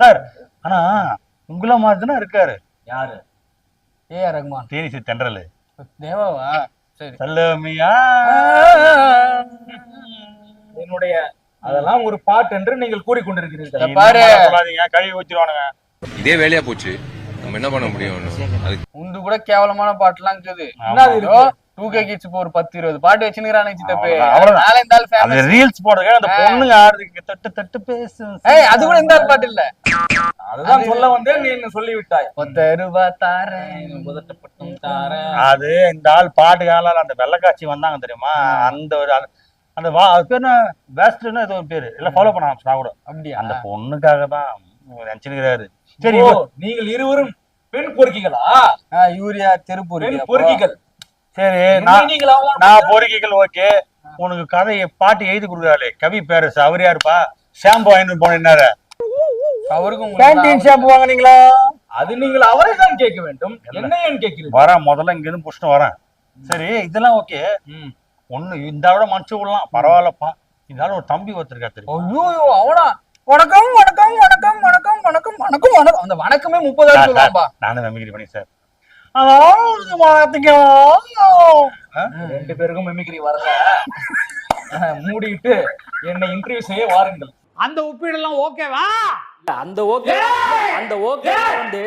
Sir. ஆனா உங்கள மாதிரி தானே இருக்காரு. யாரு? ஏஆர் ரஹ்மான். தேனிசி தென்றல் தேவாவா? சரி. சல்லமியா என்னுடைய அதெல்லாம் ஒரு பாட்டு என்று நீங்கள் கூறிக்கொண்டிருக்கிறீர்கள். பாரு. சொல்லாதீங்க, கழுவி வச்சிருவானுங்க. இதே வேலையா போச்சு, நம்ம என்ன பண்ண முடியும்? உண்டு கூட கேவலமான பாட்டுலாம் இருக்குது. என்னது இருக்கு? 2K கிட்ஸ் இப்போ ஒரு 10-20 பாட்டு வச்சுக்கிறானே சித்தப்பே. அவ்வளவுதான். நாளை இந்த ஆள் அது ஃபேமஸ். ரீல்ஸ் போடுங்க, அந்த பொண்ணுங்க ஆடுறதுக்கு தட்டு தட்டு பேசு. ஏய் அது கூட இந்த ஆள் பாட்டு இல்ல. அதுதான் சொல்ல வந்தேன், நீ என்ன சொல்லி விட்டாய். 10 ரூபாய் தாரேன் முதட்டப்பட்டும் தாரேன். அது இந்த ஆள் பாட்டுக்கால அந்த வெள்ளக்காட்சி வந்தாங்க தெரியுமா, அந்த ஒரு அந்த அது பேர் என்ன, வேஸ்ட்னா ஏதோ ஒரு பேரு இல்ல, ஃபாலோ பண்ண ஆரம்பிச்சா கூட. அப்படியா? அந்த பொண்ணுக்காக தான் நினைச்சுக்கிறாரு. சரி, ஓ, நீங்கள் இருவரும் பெண் பொறுக்கிகளா? யூரியா தெருப்பூர் பெண் பொறுக்கிகள். சரி, நீங்கள் நான் பொறுக்கிகள். ஓகே, உனக்கு கதையை பாட்டு எழுதி கொடுக்குறாரு கவி பேரரசு. அவர் யாருப்பா? ஷாம்பு வாங்கிட்டு போனாரு. அவருக்கும் கேண்டீன் ஷாம்பு வாங்கினீங்களா? அது நீங்கள் அவரை தான் கேட்க வேண்டும், என்ன ஏன் கேட்கிறீங்க? வரேன், முதல்ல இங்க இருந்து புஷ்டு வரேன். சரி, இதெல்லாம் ஓகே. ஒண்ணு இந்த விட மனுச்சு விடலாம், பரவாயில்லப்பா. இந்த ஒரு தம்பி ஒருத்தருக்கா தெரியும். ஐயோ அவனா வணக்கம் வணக்கம் வணக்கம் வணக்கம் வணக்கம் வணக்கம் வணக்கம். அந்த வணக்கமே 30,000 சொல்லுவான்பா. நானும் மெமிக்ரி பண்ணி சார். ரெண்டு பேருக்கும் மெமிக்ரி வரல. மூடிட்டு என்னை இன்டர்வியூ செய்ய வாருங்கள். அந்த ஒப்பீடெல்லாம் ஓகேவா? அந்த ஓகே வந்து